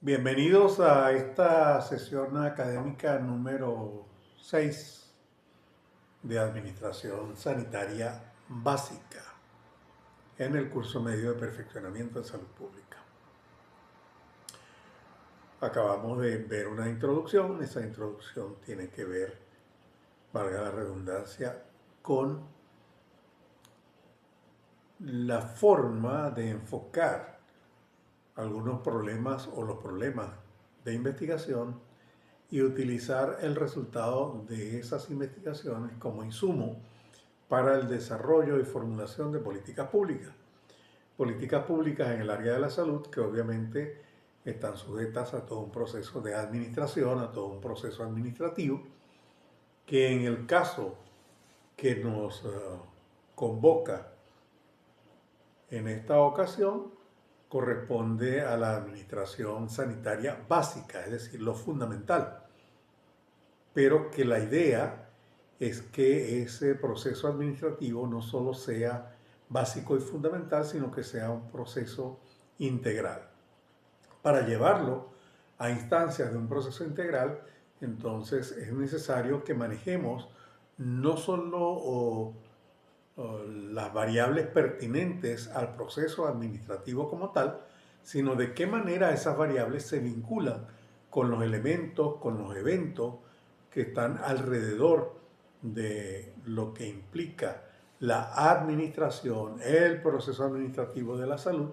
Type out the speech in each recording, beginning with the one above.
Bienvenidos a esta sesión académica número 6 de Administración Sanitaria Básica en el curso medio de perfeccionamiento en salud pública. Acabamos de ver una introducción. Esa introducción tiene que ver, valga la redundancia, con la forma de enfocar algunos problemas o los problemas de investigación y utilizar el resultado de esas investigaciones como insumo para el desarrollo y formulación de políticas públicas. Políticas públicas en el área de la salud que obviamente están sujetas a todo un proceso de administración, a todo un proceso administrativo, que en el caso que nos convoca en esta ocasión corresponde a la administración sanitaria básica, es decir, lo fundamental, pero que la idea es que ese proceso administrativo no solo sea básico y fundamental, sino que sea un proceso integral. Para llevarlo a instancias de un proceso integral, entonces es necesario que manejemos no solo las variables pertinentes al proceso administrativo como tal, sino de qué manera esas variables se vinculan con los elementos, con los eventos que están alrededor de lo que implica la administración, el proceso administrativo de la salud,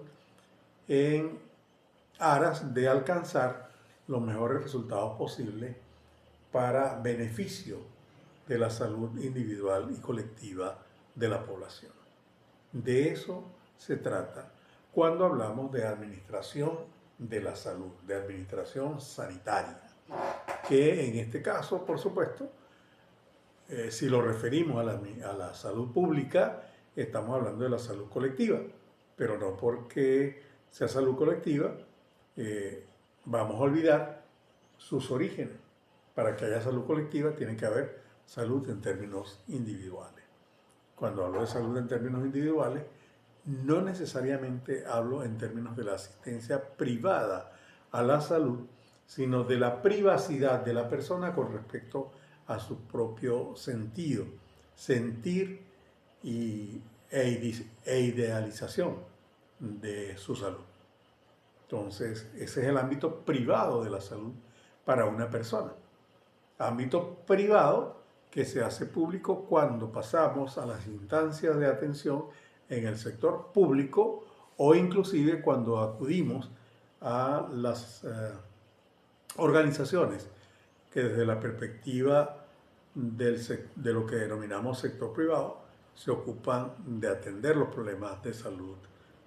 en aras de alcanzar los mejores resultados posibles para beneficio de la salud individual y colectiva de la población. De eso se trata cuando hablamos de administración de la salud, de administración sanitaria, que en este caso, por supuesto, si lo referimos a la salud pública, estamos hablando de la salud colectiva, pero no porque sea salud colectiva, vamos a olvidar sus orígenes. Para que haya salud colectiva tiene que haber salud en términos individuales. Cuando hablo de salud en términos individuales, no necesariamente hablo en términos de la asistencia privada a la salud, sino de la privacidad de la persona con respecto a su propio sentido, sentir e idealización de su salud. Entonces, ese es el ámbito privado de la salud para una persona. Ámbito privado que se hace público cuando pasamos a las instancias de atención en el sector público o inclusive cuando acudimos a las organizaciones que desde la perspectiva de lo que denominamos sector privado se ocupan de atender los problemas de salud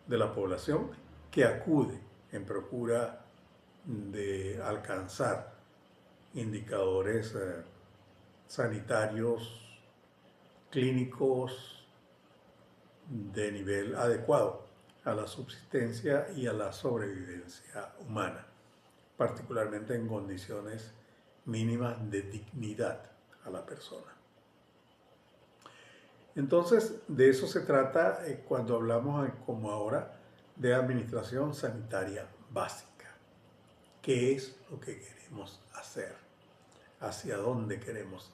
de la población que acude en procura de alcanzar indicadores sanitarios, clínicos de nivel adecuado a la subsistencia y a la sobrevivencia humana, particularmente en condiciones mínimas de dignidad a la persona. Entonces, de eso se trata cuando hablamos, como ahora, de administración sanitaria básica. ¿Qué es lo que queremos hacer? ¿Hacia dónde queremos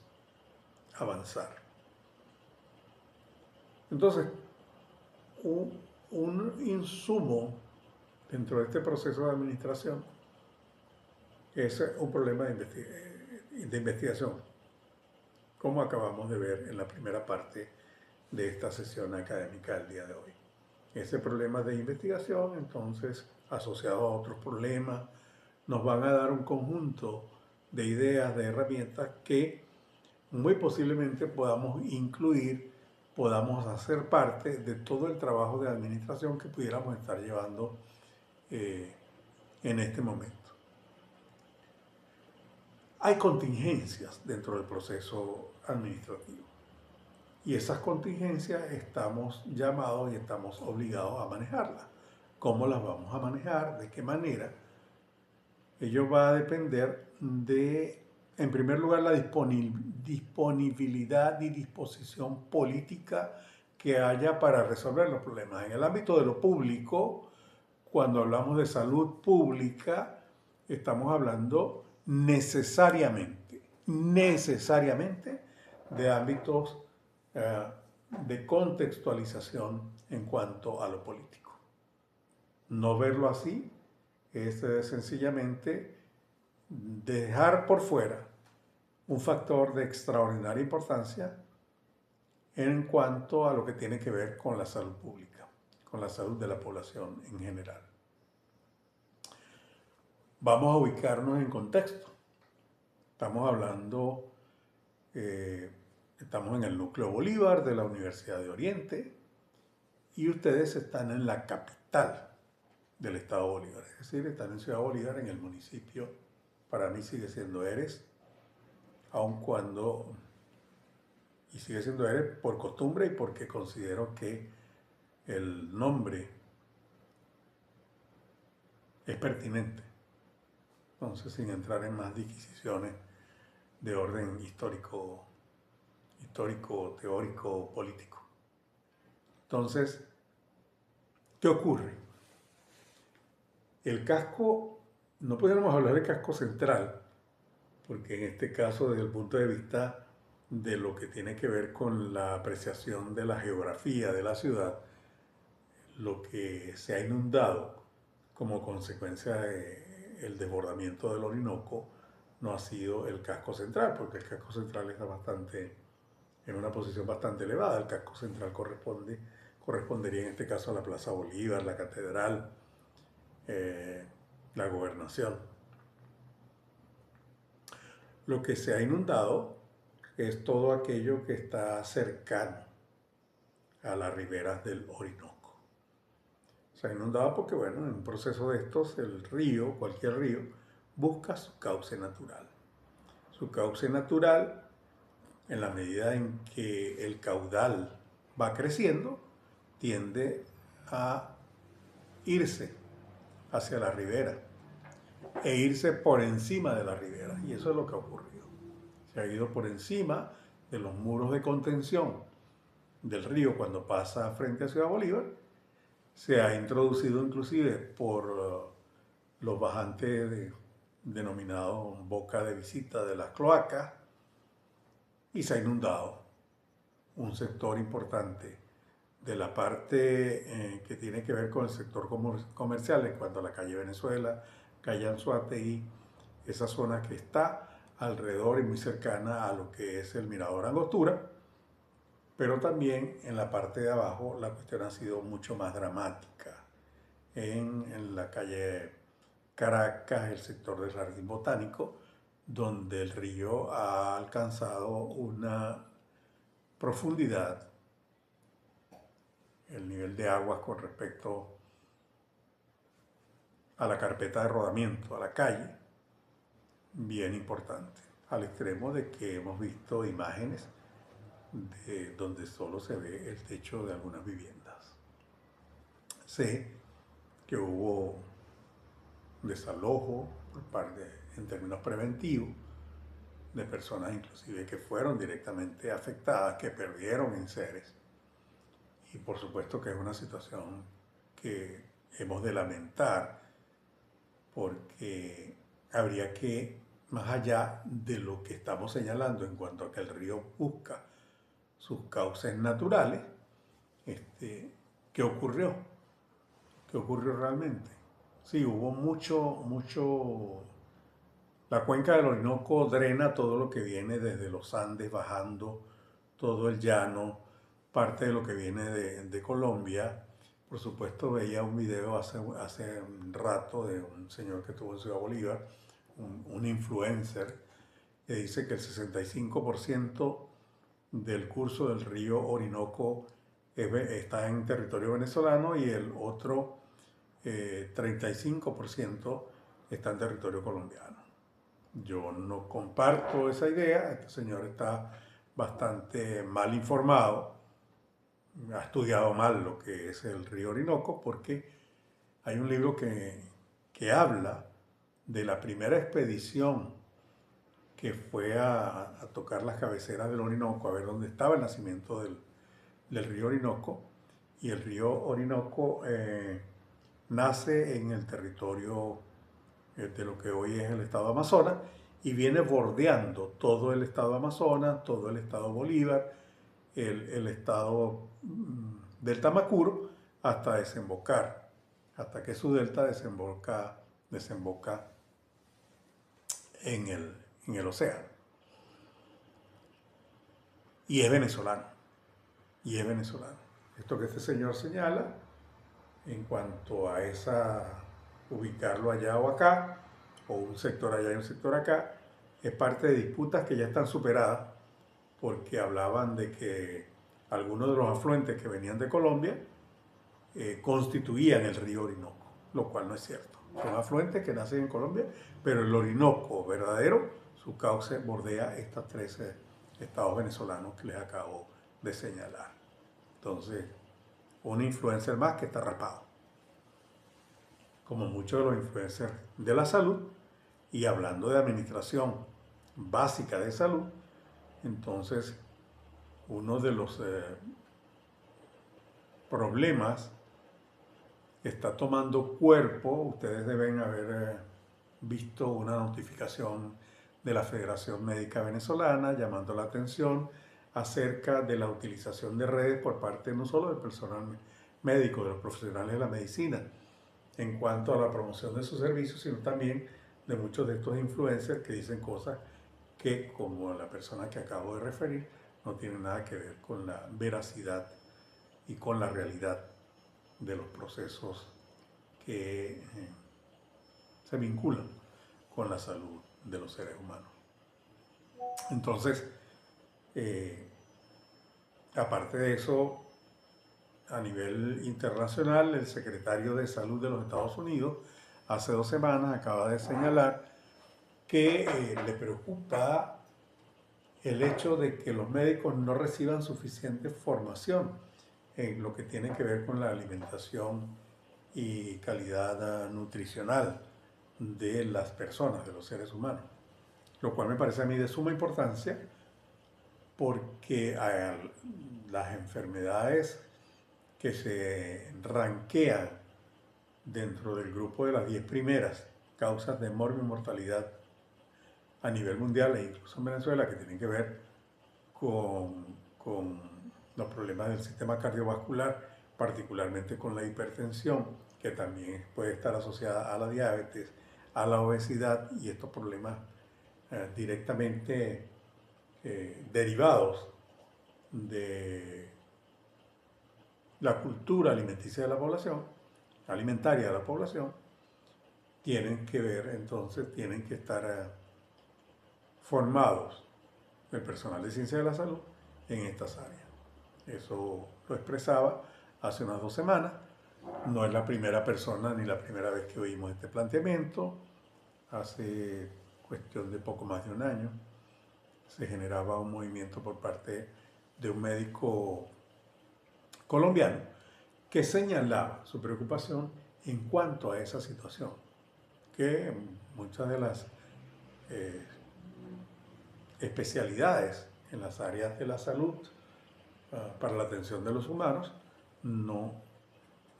avanzar? Entonces, un insumo dentro de este proceso de administración es un problema de investigación, como acabamos de ver en la primera parte de esta sesión académica del día de hoy. Ese problema de investigación, entonces, asociado a otros problemas, nos van a dar un conjunto de ideas, de herramientas que muy posiblemente podamos incluir, podamos hacer parte de todo el trabajo de administración que pudiéramos estar llevando en este momento. Hay contingencias dentro del proceso administrativo y esas contingencias estamos llamados y estamos obligados a manejarlas. ¿Cómo las vamos a manejar? ¿De qué manera? Ello va a depender de, en primer lugar, la disponibilidad y disposición política que haya para resolver los problemas. En el ámbito de lo público, cuando hablamos de salud pública, estamos hablando necesariamente de ámbitos de contextualización en cuanto a lo político. No verlo así es sencillamente dejar por fuera un factor de extraordinaria importancia en cuanto a lo que tiene que ver con la salud pública, con la salud de la población en general. Vamos a ubicarnos en contexto. Estamos hablando, estamos en el núcleo Bolívar de la Universidad de Oriente y ustedes están en la capital del estado Bolívar, es decir, están en Ciudad Bolívar, en el municipio, para mí sigue siendo Eres, aun cuando, y sigue siendo Eres por costumbre y porque considero que el nombre es pertinente. Entonces, sin entrar en más disquisiciones de orden histórico, teórico, político. Entonces, ¿qué ocurre? El casco, no pudiéramos hablar de casco central, porque en este caso, desde el punto de vista de lo que tiene que ver con la apreciación de la geografía de la ciudad, lo que se ha inundado como consecuencia del desbordamiento del Orinoco no ha sido el casco central, porque el casco central está en una posición bastante elevada. El casco central correspondería en este caso a la Plaza Bolívar, la Catedral, la Gobernación. Lo que se ha inundado es todo aquello que está cercano a las riberas del Orinoco. Se ha inundado porque, bueno, en un proceso de estos, el río, cualquier río, busca su cauce natural. Su cauce natural, en la medida en que el caudal va creciendo, tiende a irse hacia la ribera e irse por encima de la ribera. Y eso es lo que ha ocurrido. Se ha ido por encima de los muros de contención del río cuando pasa frente a Ciudad Bolívar. Se ha introducido inclusive por los bajantes denominados boca de visita de las cloacas y se ha inundado un sector importante de la parte que tiene que ver con el sector comercial en cuanto a la calle Venezuela, calle Anzoátegui, esa zona que está alrededor y muy cercana a lo que es el Mirador Angostura, pero también en la parte de abajo la cuestión ha sido mucho más dramática. En la calle Caracas, el sector del Jardín Botánico, donde el río ha alcanzado una profundidad, el nivel de aguas con respecto a la carpeta de rodamiento, a la calle, bien importante, al extremo de que hemos visto imágenes de donde solo se ve el techo de algunas viviendas. Sé que hubo desalojo por parte, en términos preventivos, de personas inclusive que fueron directamente afectadas, que perdieron enseres. Y por supuesto que es una situación que hemos de lamentar, porque habría que, más allá de lo que estamos señalando en cuanto a que el río busca sus cauces naturales, ¿qué ocurrió? ¿Qué ocurrió realmente? Sí, hubo mucho. La cuenca del Orinoco drena todo lo que viene desde los Andes, bajando todo el llano, parte de lo que viene de Colombia. Por supuesto, veía un video hace un rato de un señor que estuvo en Ciudad Bolívar, un influencer, que dice que el 65% del curso del río Orinoco está en territorio venezolano y el otro 35% está en territorio colombiano. Yo no comparto esa idea. Este señor está bastante mal informado, ha estudiado mal lo que es el río Orinoco, porque hay un libro que habla de la primera expedición que fue a tocar las cabeceras del Orinoco, a ver dónde estaba el nacimiento del río Orinoco. Y el río Orinoco nace en el territorio de lo que hoy es el estado Amazonas, y viene bordeando todo el estado Amazonas, todo el estado Bolívar, el estado del Tamacuro, hasta desembocar, hasta que su delta desemboca en el océano. Y es venezolano. Esto que este señor señala, en cuanto a ubicarlo allá o acá, o un sector allá y un sector acá, es parte de disputas que ya están superadas, porque hablaban de que algunos de los afluentes que venían de Colombia constituían el río Orinoco, lo cual no es cierto. Son afluentes que nacen en Colombia, pero el Orinoco verdadero, su cauce bordea estos 13 estados venezolanos que les acabo de señalar. Entonces, un influencer más que está rapado, como muchos de los influencers de la salud. Y hablando de administración básica de salud, entonces uno de los problemas está tomando cuerpo. Ustedes deben haber visto una notificación de la Federación Médica Venezolana llamando la atención acerca de la utilización de redes por parte no solo del personal médico, de los profesionales de la medicina, en cuanto a la promoción de sus servicios, sino también de muchos de estos influencers que dicen cosas que, como la persona que acabo de referir, no tienen nada que ver con la veracidad y con la realidad de los procesos que se vinculan con la salud de los seres humanos. Entonces, aparte de eso, a nivel internacional, el secretario de Salud de los Estados Unidos hace 2 semanas acaba de señalar que le preocupa el hecho de que los médicos no reciban suficiente formación en lo que tiene que ver con la alimentación y calidad nutricional de las personas, de los seres humanos. Lo cual me parece a mí de suma importancia, porque las enfermedades que se ranquean dentro del grupo de las 10 primeras causas de mortalidad a nivel mundial e incluso en Venezuela, que tienen que ver con los problemas del sistema cardiovascular, particularmente con la hipertensión, que también puede estar asociada a la diabetes, a la obesidad, y estos problemas directamente derivados de la cultura alimentaria de la población, tienen que ver, entonces, tienen que estar formados el personal de ciencia de la salud en estas áreas. Eso lo expresaba hace unas 2 semanas. No es la primera persona ni la primera vez que oímos este planteamiento. Hace cuestión de poco más de un año se generaba un movimiento por parte de un médico colombiano que señalaba su preocupación en cuanto a esa situación, que muchas de las especialidades en las áreas de la salud para la atención de los humanos no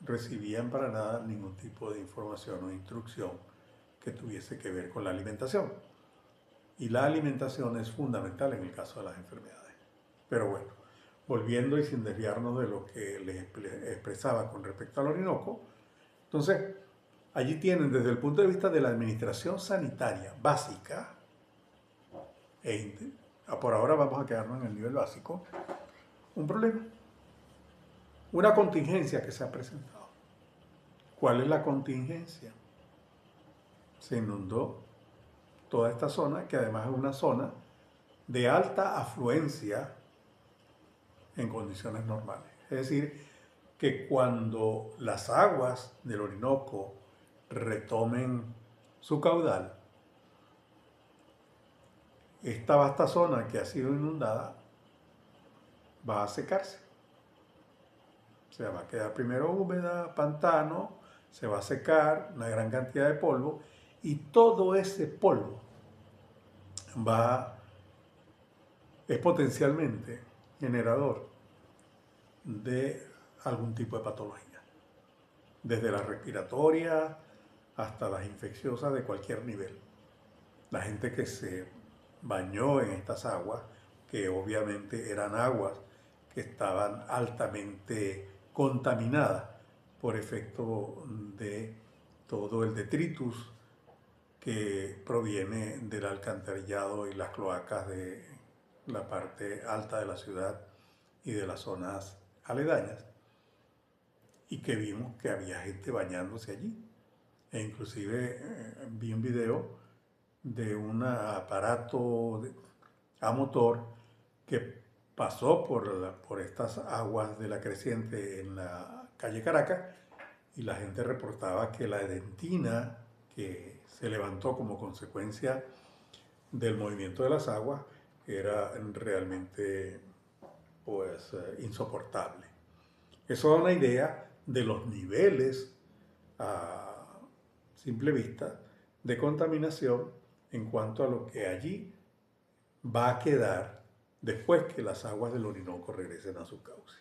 recibían para nada ningún tipo de información o instrucción que tuviese que ver con la alimentación. Y la alimentación es fundamental en el caso de las enfermedades. Pero bueno, volviendo y sin desviarnos de lo que les expresaba con respecto al Orinoco, entonces allí tienen, desde el punto de vista de la administración sanitaria básica, por ahora vamos a quedarnos en el nivel básico, un problema, una contingencia que se ha presentado. ¿Cuál es la contingencia? Se inundó toda esta zona, que además es una zona de alta afluencia en condiciones normales. Es decir, que cuando las aguas del Orinoco retomen su caudal, esta vasta zona que ha sido inundada va a secarse. Se va a quedar primero húmeda, pantano, se va a secar, una gran cantidad de polvo, y todo ese polvo es potencialmente generador de algún tipo de patología, desde la respiratoria hasta las infecciosas de cualquier nivel. La gente que se bañó en estas aguas, que obviamente eran aguas que estaban altamente contaminadas por efecto de todo el detritus que proviene del alcantarillado y las cloacas de la parte alta de la ciudad y de las zonas aledañas, y que vimos que había gente bañándose allí. E inclusive vi un video de un aparato a motor que pasó por estas aguas de la creciente en la calle Caracas, y la gente reportaba que la edentina que se levantó como consecuencia del movimiento de las aguas era realmente pues insoportable. Eso da una idea de los niveles a simple vista de contaminación en cuanto a lo que allí va a quedar después que las aguas del Orinoco regresen a su cauce.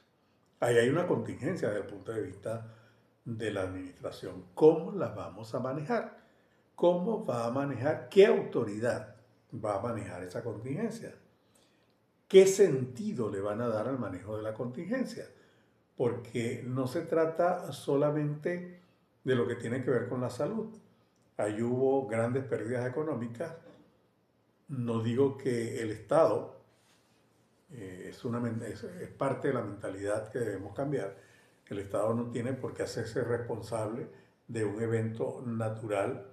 Ahí hay una contingencia desde el punto de vista de la administración. ¿Cómo la vamos a manejar? ¿Cómo va a manejar? ¿Qué autoridad va a manejar esa contingencia? ¿Qué sentido le van a dar al manejo de la contingencia? Porque no se trata solamente de lo que tiene que ver con la salud. Ahí hubo grandes pérdidas económicas. No digo que el Estado es parte de la mentalidad que debemos cambiar. El Estado no tiene por qué hacerse responsable de un evento natural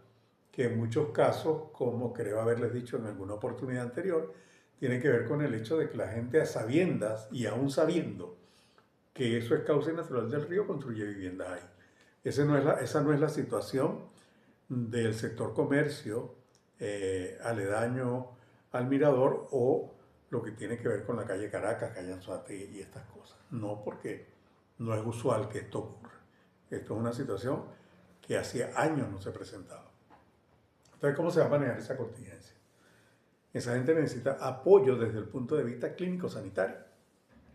que en muchos casos, como creo haberles dicho en alguna oportunidad anterior, tiene que ver con el hecho de que la gente, a sabiendas y aún sabiendo que eso es causa natural del río, construye viviendas ahí. Esa no es la situación del sector comercio aledaño al mirador, o lo que tiene que ver con la calle Caracas, calle Anzoátegui y estas cosas. No, porque no es usual que esto ocurra. Esto es una situación que hacía años no se presentaba. Entonces, ¿cómo se va a manejar esa contingencia? Esa gente necesita apoyo desde el punto de vista clínico-sanitario.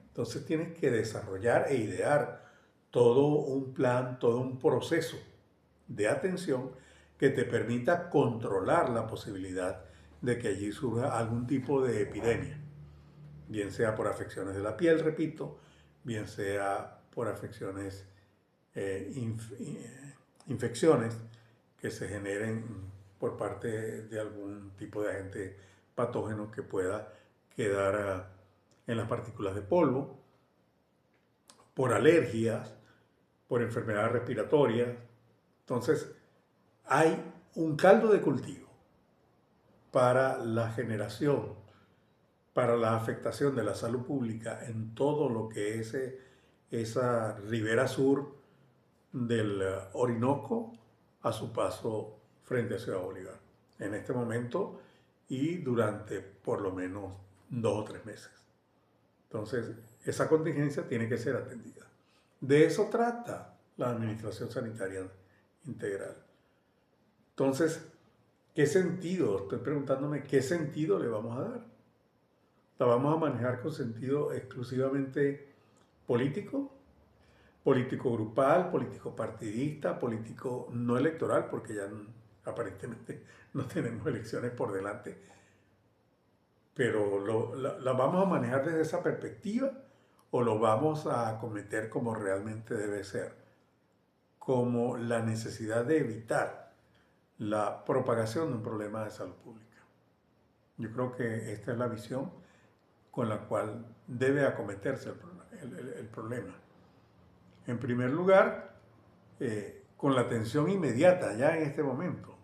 Entonces tienes que desarrollar e idear todo un plan, todo un proceso de atención que te permita controlar la posibilidad de que allí surja algún tipo de epidemia, bien sea por afecciones de la piel, repito, bien sea por afecciones, infecciones que se generen por parte de algún tipo de agente patógeno que pueda quedar en las partículas de polvo, por alergias, por enfermedades respiratorias. Entonces, hay un caldo de cultivo para la generación, para la afectación de la salud pública en todo lo que es esa ribera sur del Orinoco a su paso frente a Ciudad Bolívar, en este momento y durante por lo menos 2 o 3 meses. Entonces, esa contingencia tiene que ser atendida. De eso trata la administración sanitaria integral. Entonces, ¿qué sentido? Estoy preguntándome, ¿qué sentido le vamos a dar? ¿La vamos a manejar con sentido exclusivamente político? Político grupal, político partidista, político no electoral, porque ya aparentemente no tenemos elecciones por delante. Pero ¿la vamos a manejar desde esa perspectiva o lo vamos a acometer como realmente debe ser? Como la necesidad de evitar la propagación de un problema de salud pública. Yo creo que esta es la visión con la cual debe acometerse el problema. En primer lugar, con la atención inmediata ya en este momento.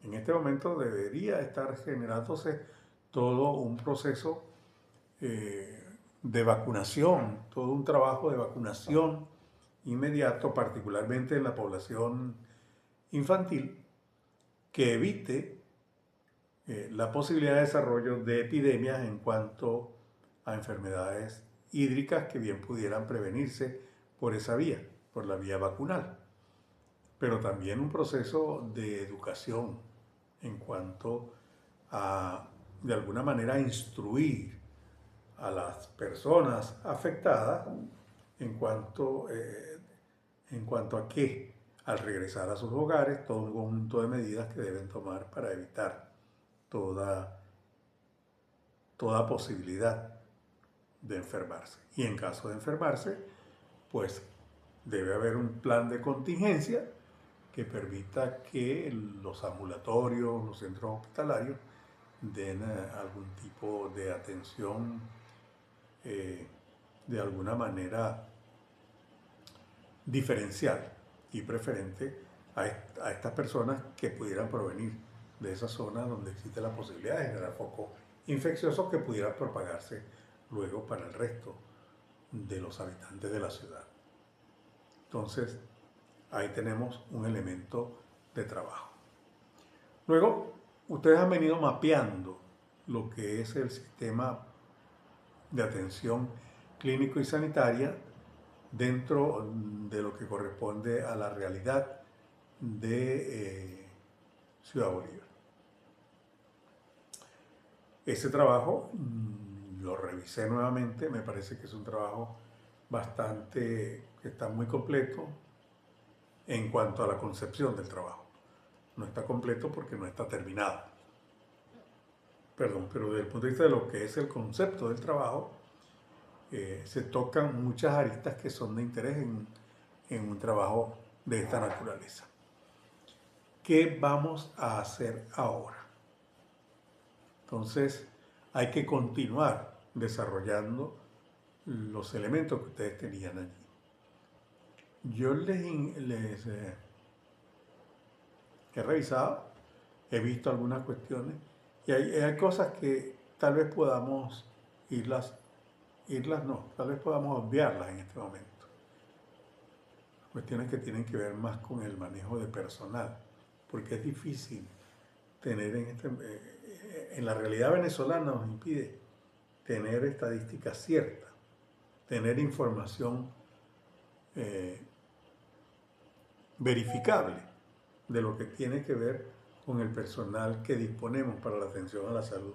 En este momento debería estar generándose todo un proceso de vacunación, todo un trabajo de vacunación inmediato, particularmente en la población infantil, que evite la posibilidad de desarrollo de epidemias en cuanto a enfermedades hídricas que bien pudieran prevenirse por esa vía, por la vía vacunal. Pero también un proceso de educación en cuanto a, de alguna manera, instruir a las personas afectadas en cuanto a qué, al regresar a sus hogares, todo un conjunto de medidas que deben tomar para evitar toda posibilidad de enfermarse. Y en caso de enfermarse, pues debe haber un plan de contingencia que permita que los ambulatorios, los centros hospitalarios den algún tipo de atención de alguna manera diferencial y preferente a estas personas que pudieran provenir de esa zona donde existe la posibilidad de generar focos infecciosos que pudieran propagarse luego para el resto de los habitantes de la ciudad. Entonces, ahí tenemos un elemento de trabajo. Luego, ustedes han venido mapeando lo que es el sistema de atención clínico y sanitaria dentro de lo que corresponde a la realidad de Ciudad Bolívar. Ese trabajo lo revisé nuevamente, me parece que es un trabajo que está muy completo en cuanto a la concepción del trabajo. No está completo porque no está terminado. Perdón, pero desde el punto de vista de lo que es el concepto del trabajo, se tocan muchas aristas que son de interés en un trabajo de esta naturaleza. ¿Qué vamos a hacer ahora? Entonces, hay que continuar desarrollando los elementos que ustedes tenían allí. Yo les he revisado, he visto algunas cuestiones y hay cosas que tal vez podamos tal vez podamos obviarlas en este momento. Cuestiones que tienen que ver más con el manejo de personal, porque es difícil tener en la realidad venezolana nos impide tener estadísticas ciertas, tener información verificable de lo que tiene que ver con el personal que disponemos para la atención a la salud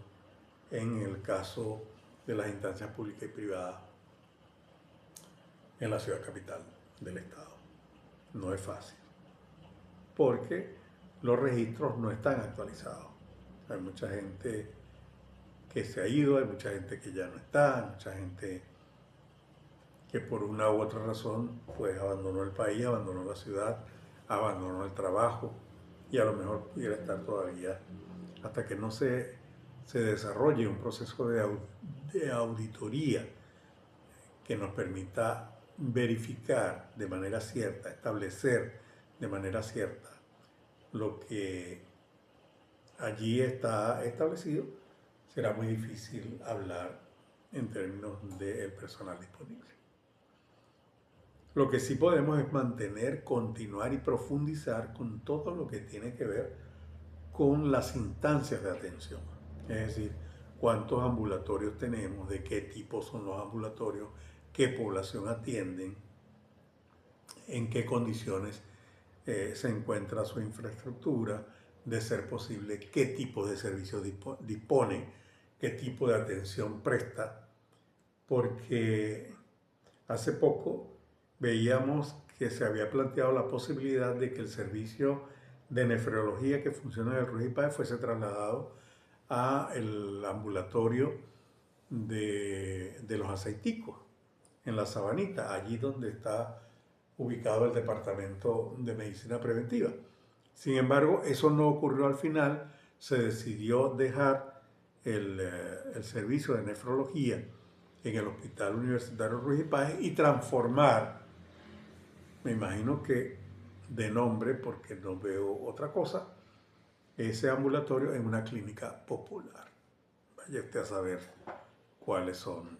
en el caso de las instancias públicas y privadas en la ciudad capital del estado. No es fácil, porque los registros no están actualizados. Hay mucha gente que se ha ido, hay mucha gente que ya no está, hay mucha gente que por una u otra razón pues abandonó el país, abandonó la ciudad, abandonó el trabajo y a lo mejor pudiera estar todavía hasta que no se desarrolle un proceso de auditoría que nos permita verificar de manera cierta, establecer de manera cierta lo que allí está establecido, será muy difícil hablar en términos del personal disponible. Lo que sí podemos es mantener, continuar y profundizar con todo lo que tiene que ver con las instancias de atención. Es decir, cuántos ambulatorios tenemos, de qué tipo son los ambulatorios, qué población atienden, en qué condiciones se encuentra su infraestructura, de ser posible, qué tipo de servicios dispone, qué tipo de atención presta, porque hace poco veíamos que se había planteado la posibilidad de que el servicio de nefrología que funciona en el Ruiz y Páez fuese trasladado al ambulatorio de los Aceiticos, en la Sabanita, allí donde está ubicado el Departamento de Medicina Preventiva. Sin embargo, eso no ocurrió al final, se decidió dejar el servicio de nefrología en el Hospital Universitario Ruiz y Páez y transformar, me imagino que de nombre, porque no veo otra cosa, ese ambulatorio en una clínica popular. Vaya usted a saber cuáles son.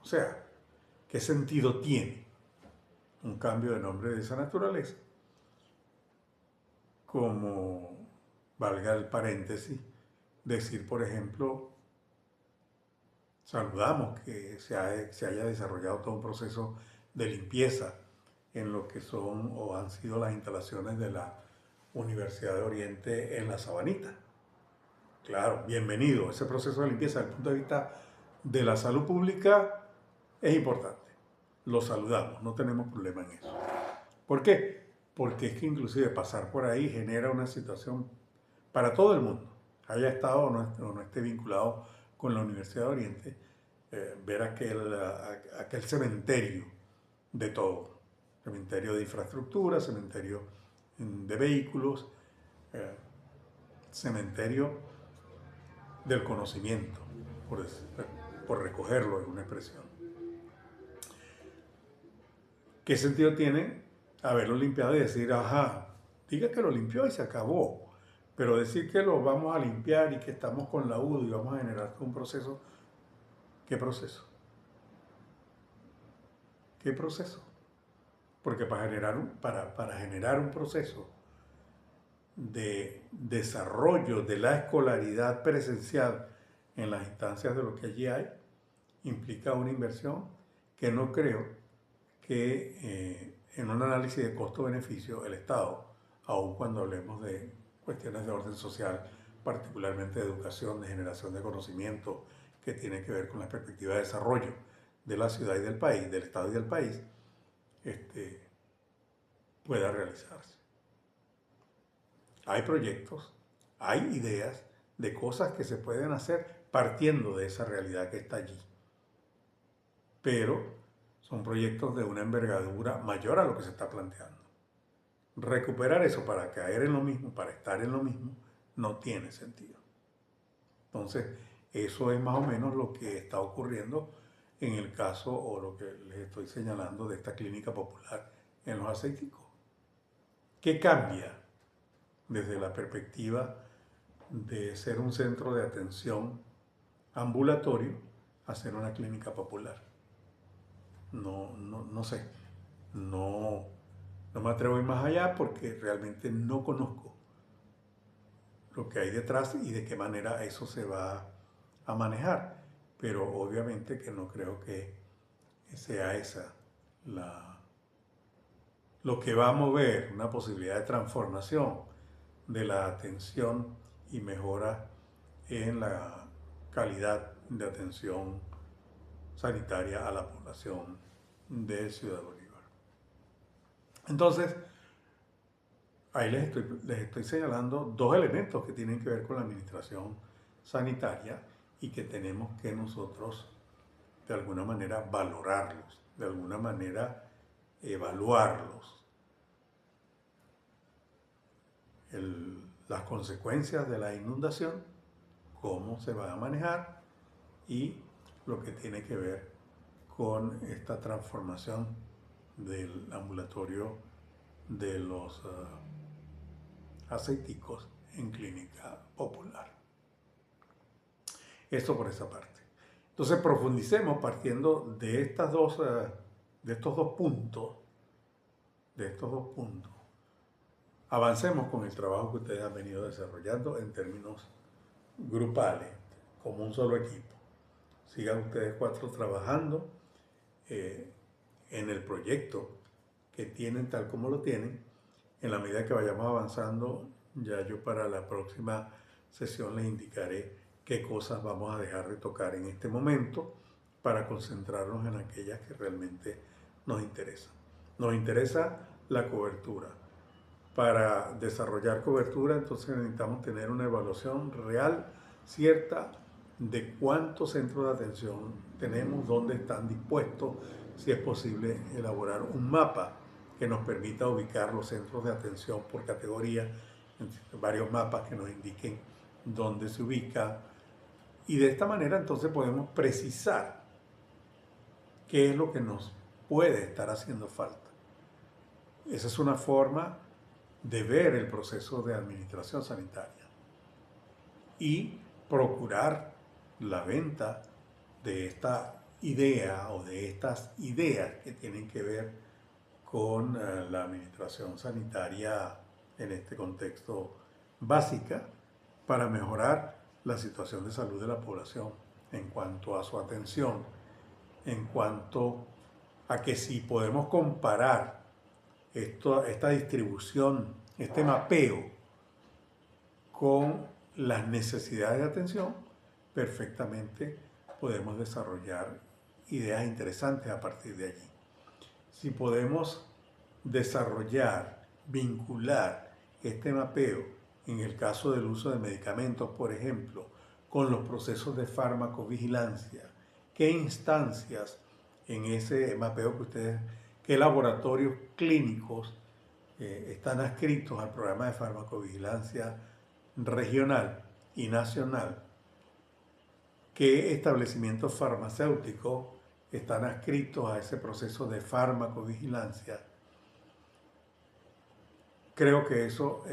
O sea, ¿qué sentido tiene un cambio de nombre de esa naturaleza? Como, valga el paréntesis, decir, por ejemplo, saludamos que se haya desarrollado todo un proceso de limpieza en lo que son o han sido las instalaciones de la Universidad de Oriente en la Sabanita. Claro, bienvenido. Ese proceso de limpieza desde el punto de vista de la salud pública es importante. Lo saludamos, no tenemos problema en eso. ¿Por qué? Porque es que inclusive pasar por ahí genera una situación para todo el mundo, haya estado o no esté vinculado con la Universidad de Oriente, ver aquel cementerio de todo, cementerio de infraestructura, cementerio de vehículos, eh, cementerio del conocimiento, por, por recogerlo en una expresión. ¿Qué sentido tiene haberlo limpiado y decir, ajá, diga que lo limpió y se acabó? Pero decir que lo vamos a limpiar y que estamos con la UDO y vamos a generar un proceso, ¿qué proceso? ¿Qué proceso? Porque para generar un proceso de desarrollo de la escolaridad presencial en las instancias de lo que allí hay, implica una inversión que no creo que en un análisis de costo-beneficio el Estado, aun cuando hablemos de cuestiones de orden social, particularmente de educación, de generación de conocimiento, que tiene que ver con la perspectiva de desarrollo de la ciudad y del país, del Estado y del país, pueda realizarse. Hay proyectos, hay ideas de cosas que se pueden hacer partiendo de esa realidad que está allí. Pero son proyectos de una envergadura mayor a lo que se está planteando. Recuperar eso para caer en lo mismo, para estar en lo mismo, no tiene sentido. Entonces, eso es más o menos lo que está ocurriendo en el caso o lo que les estoy señalando de esta clínica popular en Los Aceiticos. ¿Qué cambia desde la perspectiva de ser un centro de atención ambulatorio a ser una clínica popular? No sé, no me atrevo a ir más allá porque realmente no conozco lo que hay detrás y de qué manera eso se va a manejar. Pero obviamente que no creo que sea esa lo que va a mover una posibilidad de transformación de la atención y mejora en la calidad de atención sanitaria a la población de Ciudad Bolívar. Entonces, ahí les estoy señalando dos elementos que tienen que ver con la administración sanitaria y que tenemos que nosotros de alguna manera valorarlos, de alguna manera evaluarlos. Las consecuencias de la inundación, cómo se van a manejar y lo que tiene que ver con esta transformación del ambulatorio de los aceiticos en clínica popular. Eso por esa parte. Entonces profundicemos partiendo de estos dos puntos, avancemos con el trabajo que ustedes han venido desarrollando en términos grupales, como un solo equipo. Sigan ustedes cuatro trabajando en el proyecto que tienen tal como lo tienen. En la medida que vayamos avanzando, ya yo para la próxima sesión les indicaré qué cosas vamos a dejar de tocar en este momento para concentrarnos en aquellas que realmente nos interesan. Nos interesa la cobertura. Para desarrollar cobertura, entonces necesitamos tener una evaluación real, cierta, de cuántos centros de atención tenemos, dónde están dispuestos, si es posible elaborar un mapa que nos permita ubicar los centros de atención por categoría, varios mapas que nos indiquen dónde se ubica. Y de esta manera entonces podemos precisar qué es lo que nos puede estar haciendo falta. Esa es una forma de ver el proceso de administración sanitaria y procurar la venta de esta idea o de estas ideas que tienen que ver con la administración sanitaria en este contexto básica para mejorar la situación de salud de la población en cuanto a su atención, en cuanto a que si podemos comparar esta distribución, este mapeo con las necesidades de atención, perfectamente podemos desarrollar ideas interesantes a partir de allí. Si podemos desarrollar, vincular este mapeo, en el caso del uso de medicamentos, por ejemplo, con los procesos de farmacovigilancia, qué instancias en ese mapeo que ustedes, qué laboratorios clínicos están adscritos al programa de farmacovigilancia regional y nacional, qué establecimientos farmacéuticos están adscritos a ese proceso de farmacovigilancia. Creo que eso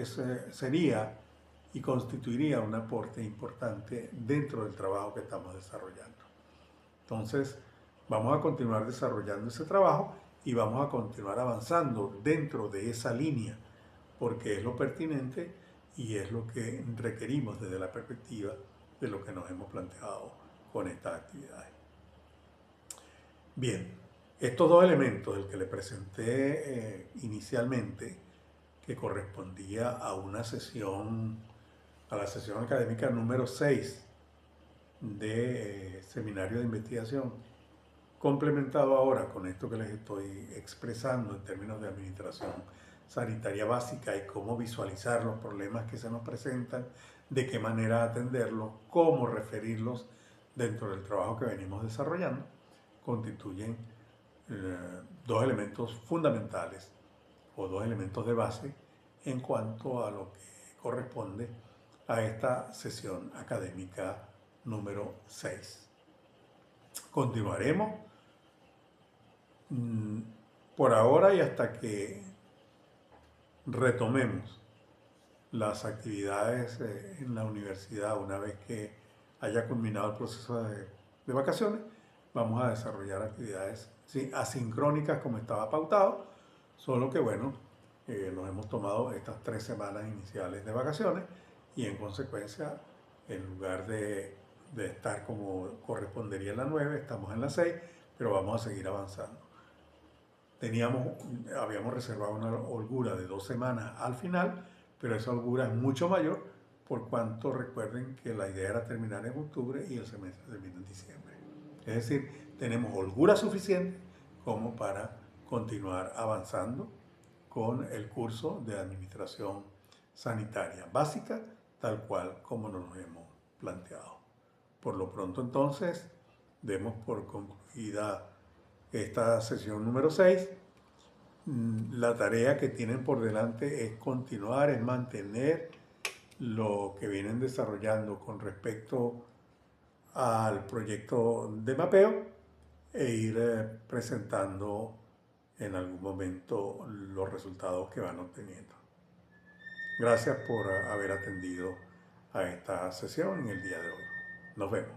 sería y constituiría un aporte importante dentro del trabajo que estamos desarrollando. Entonces, vamos a continuar desarrollando ese trabajo y vamos a continuar avanzando dentro de esa línea, porque es lo pertinente y es lo que requerimos desde la perspectiva de lo que nos hemos planteado con estas actividades. Bien, estos dos elementos, el que le presenté inicialmente, que correspondía a una sesión, a la sesión académica número 6 de seminario de investigación, complementado ahora con esto que les estoy expresando en términos de administración sanitaria básica y cómo visualizar los problemas que se nos presentan, de qué manera atenderlos, cómo referirlos dentro del trabajo que venimos desarrollando, constituyen dos elementos fundamentales o dos elementos de base en cuanto a lo que corresponde a esta sesión académica número 6. Continuaremos por ahora y hasta que retomemos las actividades en la universidad una vez que haya culminado el proceso de vacaciones. Vamos a desarrollar actividades asincrónicas como estaba pautado, solo que bueno, nos hemos tomado estas 3 semanas iniciales de vacaciones y en consecuencia, en lugar de estar como correspondería en la 9, estamos en la 6, pero vamos a seguir avanzando. Habíamos reservado una holgura de 2 semanas al final, pero esa holgura es mucho mayor, por cuanto recuerden que la idea era terminar en octubre y el semestre termina en diciembre. Es decir, tenemos holgura suficiente como para continuar avanzando con el curso de administración sanitaria básica, tal cual como nos lo hemos planteado. Por lo pronto entonces, demos por concluida esta sesión número 6. La tarea que tienen por delante es continuar, es mantener lo que vienen desarrollando con respecto al proyecto de mapeo e ir presentando en algún momento los resultados que van obteniendo. Gracias por haber atendido a esta sesión en el día de hoy. Nos vemos.